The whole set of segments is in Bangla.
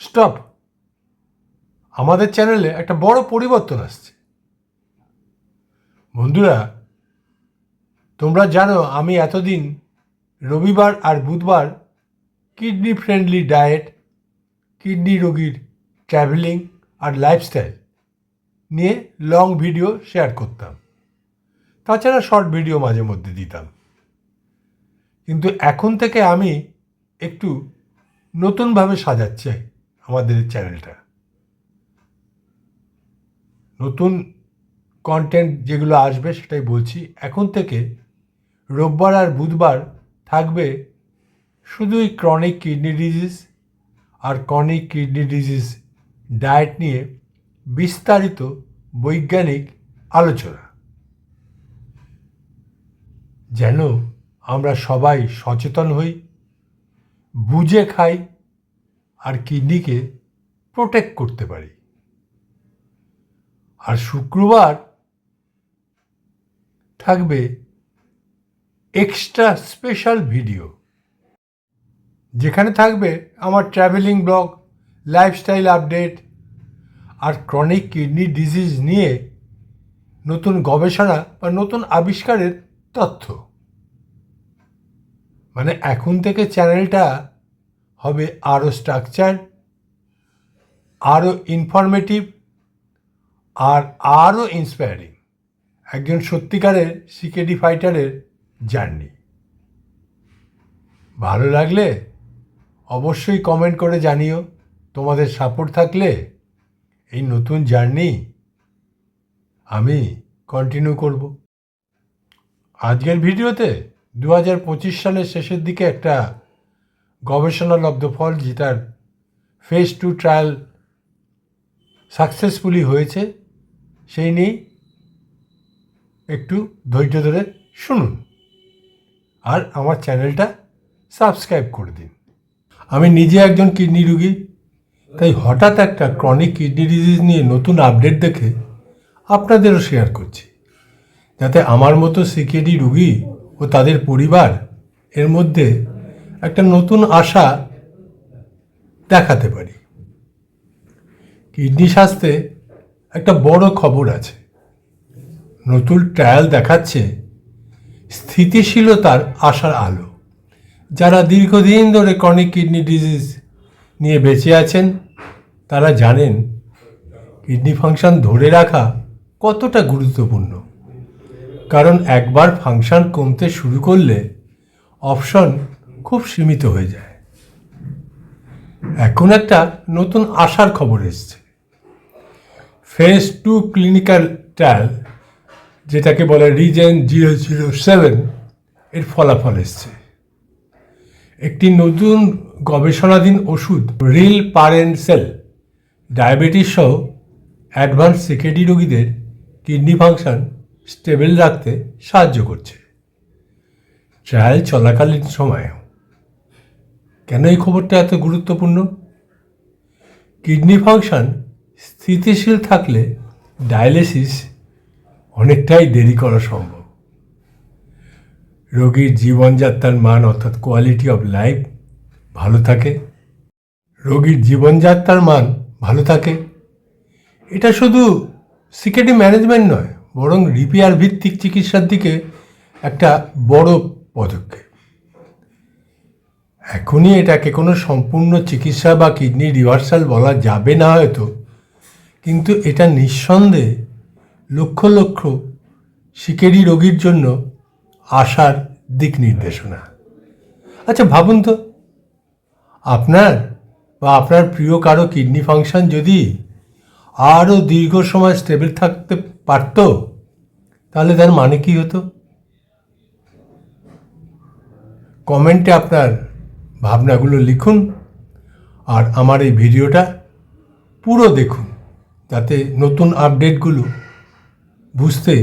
স্টপ। আমাদের চ্যানেলে একটা বড় পরিবর্তন আসছে। বন্ধুরা, তোমরা জানো আমি এতদিন রবিবার আর বুধবার কিডনি ফ্রেন্ডলি ডায়েট, কিডনি রোগীর ট্রাভেলিং আর লাইফস্টাইল নিয়ে লং ভিডিও শেয়ার করতাম। তাছাড়া শর্ট ভিডিও মাঝে মধ্যে দিতাম। কিন্তু এখন থেকে আমি একটু নতুনভাবে সাজাচ্ছি আমাদের চ্যানেলটা। নতুন কন্টেন্ট যেগুলো আসবে সেটাই বলছি। এখন থেকে রোববার আর বুধবার থাকবে শুধুই ক্রনিক কিডনি ডিজিজ আর ক্রনিক কিডনি ডিজিজ ডায়েট নিয়ে বিস্তারিত বৈজ্ঞানিক আলোচনা, যেন আমরা সবাই সচেতন হই, বুঝে খাই আর কিডনিকে প্রোটেক্ট করতে পারি। আর শুক্রবার থাকবে এক্সট্রা স্পেশাল ভিডিও, যেখানে থাকবে আমার ট্রাভেলিং ব্লগ, লাইফস্টাইল আপডেট আর ক্রনিক কিডনি ডিজিজ নিয়ে নতুন গবেষণা বা নতুন আবিষ্কারের তথ্য। মানে এখন থেকে চ্যানেলটা হবে আরও স্ট্রাকচার, আরও ইনফরমেটিভ আর আরও ইন্সপায়ারিং। একজন সত্যিকারের সিকেডি ফাইটারের জার্নি। ভালো লাগলে অবশ্যই কমেন্ট করে জানিও। তোমাদের সাপোর্ট থাকলে এই নতুন জার্নি আমি কন্টিনিউ করব। আজকের ভিডিওতে 2025 সালের শেষের দিকে একটা গবেষণালব্ধ ফল, যেটার ফেজ 2 ট্রায়াল সাকসেসফুলি হয়েছে, সেই নিয়ে একটু ধৈর্য ধরে শুনুন আর আমার চ্যানেলটা সাবস্ক্রাইব করে দিন। আমি নিজে একজন কিডনি রোগী, তাই হঠাৎ একটা ক্রনিক কিডনি ডিজিজ নিয়ে নতুন আপডেট দেখে আপনাদেরও শেয়ার করছি, যাতে আমার মতো সিকেডি রোগী ও তাদের পরিবার এর মধ্যে একটা নতুন আশা দেখাতে পারি। কিডনি স্বাস্থ্যে একটা বড় খবর আছে। নতুন ট্রায়াল দেখাচ্ছে স্থিতিশীলতার আশার আলো। যারা দীর্ঘদিন ধরে ক্রনিক কিডনি ডিজিজ নিয়ে বেঁচে আছেন তারা জানেন কিডনি ফাংশন ধরে রাখা কতটা গুরুত্বপূর্ণ। কারণ একবার ফাংশন কমতে শুরু করলে অপশন খুব সীমিত হয়ে যায়। এখন একটা নতুন আশার খবর এসছে। ফেজ 2 ক্লিনিক্যাল ট্রায়াল, যেটাকে বলে রিজেন 007, এর ফলাফল এসছে। একটি নতুন গবেষণাধীন ওষুধ রিলপারেনসেল ডায়াবেটিস সহ অ্যাডভান্স সিকেডি রোগীদের কিডনি ফাংশন স্টেবল রাখতে সাহায্য করছে ট্রায়াল চলাকালীন সময়েও। কেন এই খবরটা এত গুরুত্বপূর্ণ? কিডনি ফাংশন স্থিতিশীল থাকলে ডায়ালিসিস অনেকটাই দেরি করা সম্ভব। রোগীর জীবনযাত্রার মান অর্থাৎ কোয়ালিটি অফ লাইফ ভালো থাকে। রোগীর জীবনযাত্রার মান ভালো থাকে, এটা শুধু সিকেডি ম্যানেজমেন্ট নয়, বরং রিপেয়ার ভিত্তিক চিকিৎসার দিকে একটা বড় পদক্ষেপ। এখনই এটাকে কোনো সম্পূর্ণ চিকিৎসা বা কিডনি রিভার্সাল বলা যাবে না হয়তো, কিন্তু এটা নিঃসন্দেহে লক্ষ লক্ষ সিকেডি রোগীর জন্য আশার দিক নির্দেশনা। আচ্ছা ভাবুন তো, আপনার বা আপনার প্রিয় কারো কিডনি ফাংশন যদি আরও দীর্ঘ সময় স্টেবল থাকতে পারত, তাহলে তার মানে কী হতো? কমেন্টে আপনার ভাবনাগুলো লিখুন আর আমার এই ভিডিওটা পুরো দেখুন, যাতে নতুন আপডেটগুলো বুঝতে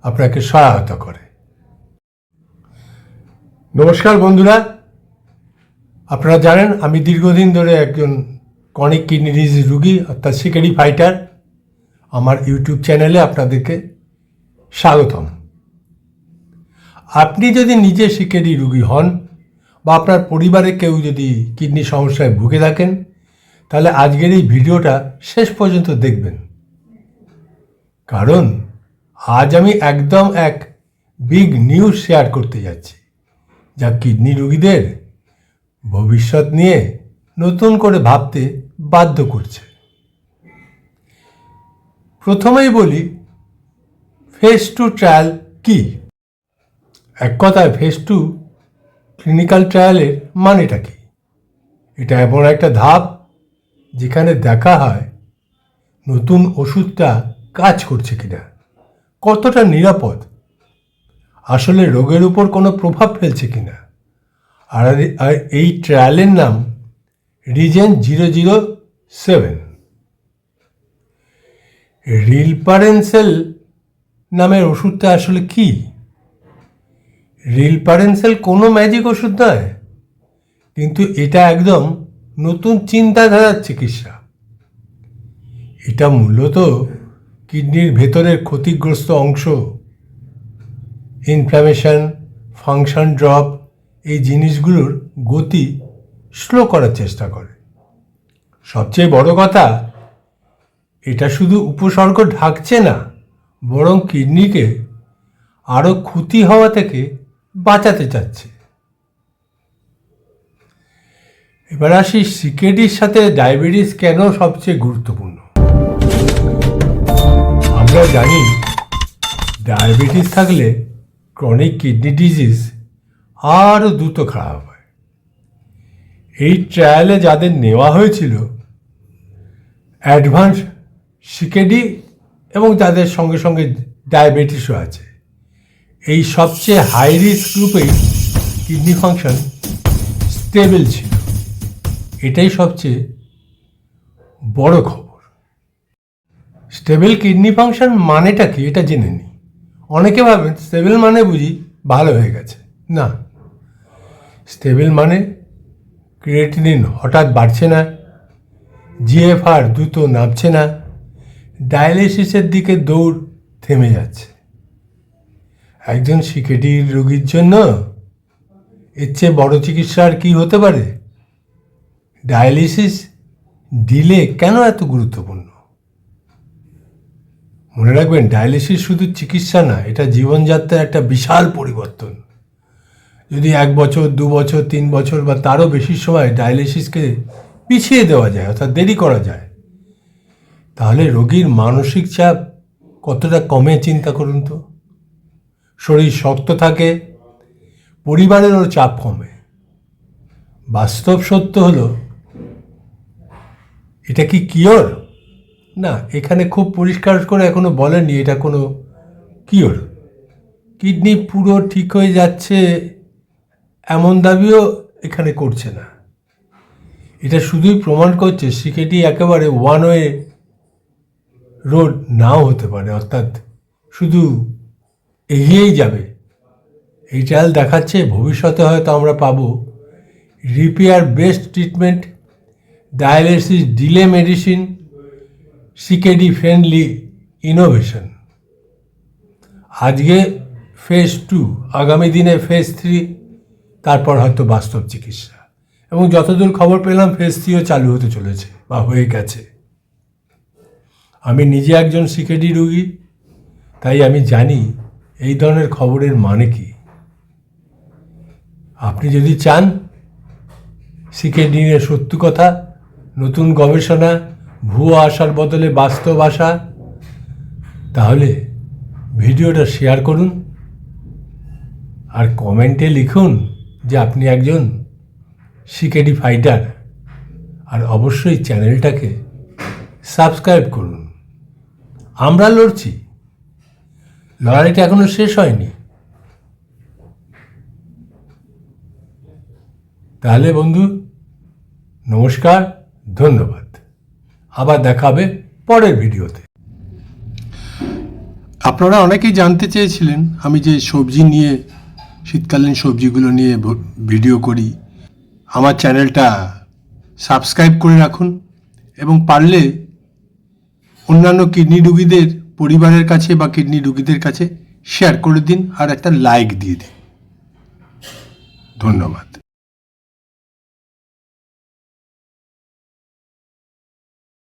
আপনাকে সহায়তা করে। নমস্কার বন্ধুরা, আপনারা জানেন আমি দীর্ঘদিন ধরে একজন ক্রনিক কিডনি ডিজিজ রোগী অর্থাৎ সিকেডি ফাইটার। আমার ইউটিউব চ্যানেলে আপনাদেরকে স্বাগতম। আপনি যদি নিজে সিকেডি রোগী হন বা আপনার পরিবারে কেউ যদি কিডনি সমস্যায় ভুগে থাকেন, তাহলে আজকের এই ভিডিওটা শেষ পর্যন্ত দেখবেন, কারণ আজ আমি একদম এক বিগ নিউজ শেয়ার করতে যাচ্ছি, যা কিডনি রোগীদের ভবিষ্যৎ নিয়ে নতুন করে ভাবতে বাধ্য করছে। প্রথমেই বলি, ফেজ 2 ট্রায়াল কি? এক কথায় ফেজ 2 ক্লিনিক্যাল ট্রায়ালের মানেটা কি? এটা এমন একটা ধাপ যেখানে দেখা হয় নতুন ওষুধটা কাজ করছে কিনা, কতটা নিরাপদ, আসলে রোগের উপর কোনো প্রভাব ফেলছে কিনা। আর এই ট্রায়ালের নাম REGEN-007। রিলপারেনসেল নামের ওষুধটা আসলে কি? রিলপারেনসেল কোনো ম্যাজিক ওষুধ নয়, কিন্তু এটা একদম নতুন চিন্তাধারার চিকিৎসা। এটা মূলত কিডনির ভেতরের ক্ষতিগ্রস্ত অংশ, ইনফ্ল্যামেশন, ফাংশন ড্রপ, এই জিনিসগুলোর গতি স্লো করার চেষ্টা করে। সবচেয়ে বড় কথা, এটা শুধু উপসর্গ ঢাকছে না, বরং কিডনিকে আরও ক্ষতি হওয়া থেকে বাঁচাতে চাচ্ছে। এবার আসি সিকেডির সাথে ডায়াবেটিস কেন সবচেয়ে গুরুত্বপূর্ণ। আমরা জানি ডায়াবেটিস থাকলে ক্রনিক কিডনি ডিজিজ আরও দ্রুত খারাপ হয়। এই ট্রায়ালে যাদের নেওয়া হয়েছিল অ্যাডভান্স সিকেডি এবং তাদের সঙ্গে সঙ্গে ডায়াবেটিসও আছে, এই সবচেয়ে হাই রিস্ক গ্রুপেই কিডনি ফাংশন স্টেবল ছিল। এটাই সবচেয়ে বড় খবর। স্টেবল কিডনি ফাংশন মানেটা কি এটা জেনে নিই। অনেকে ভাবেন স্টেবল মানে বুঝি ভালো হয়ে গেছে। না, স্টেবল মানে ক্রিয়েটিনিন হঠাৎ বাড়ছে না, জিএফআর দ্রুত নামছে না, ডায়ালিসিসের দিকে দৌড় থেমে যাচ্ছে। একজন সিকেডির রোগীর জন্য এর চেয়ে বড় চিকিৎসা আর কি হতে পারে? ডায়ালিসিস ডিলে কেন এত গুরুত্বপূর্ণ? মনে রাখবেন, ডায়ালিসিস শুধু চিকিৎসা না, এটা জীবনযাত্রার একটা বিশাল পরিবর্তন। যদি 1 বছর, 2 বছর, 3 বছর বা তারও বেশি সময় ডায়ালিসিসকে পিছিয়ে দেওয়া যায়, অর্থাৎ দেরি করা যায়, তাহলে রোগীর মানসিক চাপ কতটা কমে চিন্তা করুন তো। শরীর শক্ত থাকে, পরিবারেরও চাপ কমে। বাস্তব সত্য হলো, এটা কি কিওর? না, এখানে খুব পরিষ্কার করে এখনো বলেননি এটা কোনো কিওর। কিডনি পুরো ঠিক হয়ে যাচ্ছে এমন দাবিও এখানে করছে না। এটা শুধুই প্রমাণ করছে সিকেডি একেবারে ওয়ান ওয়ে রোড নাও হতে পারে, অর্থাৎ শুধু এগিয়েই যাবে। এই ট্রায়াল দেখাচ্ছে ভবিষ্যতে হয়তো আমরা পাবো repair based treatment, dialysis delay medicine, CKD friendly innovation. আজকে ফেজ 2, আগামী দিনে ফেজ 3, তারপর হয়তো বাস্তব চিকিৎসা। এবং যতদূর খবর পেলাম ফেজ 3ও চালু হতে চলেছে বা হয়ে গেছে। আমি নিজে একজন সিকেডি রোগী, তাই আমি জানি এই ধরনের খবরের মানে কি। আপনি যদি চান সিকেডি নিয়ে সত্যি কথা, নতুন গবেষণা, ভুয়ো আশার বদলে বাস্তব আশা, তাহলে ভিডিওটা শেয়ার করুন আর কমেন্টে লিখুন যে আপনি একজন সিকেডি ফাইটার, আর অবশ্যই চ্যানেলটাকে সাবস্ক্রাইব করুন। আমরা লড়ছি, লড়াইটা এখনো শেষ হয়নি। তাহলে বন্ধু, নমস্কার, ধন্যবাদ। আবার দেখা হবে পরের ভিডিওতে। আপনারা অনেকেই জানতে চেয়েছিলেন আমি যে সবজি নিয়ে, শীতকালীন সবজিগুলো নিয়ে ভিডিও করি। আমার চ্যানেলটা সাবস্ক্রাইব করে রাখুন এবং পারলে অন্যান্য কিডনি রোগীদের পরিবারের কাছে বা কিডনি রোগীদের কাছে শেয়ার করে দিন আর একটা লাইক দিয়ে দিন। ধন্যবাদ।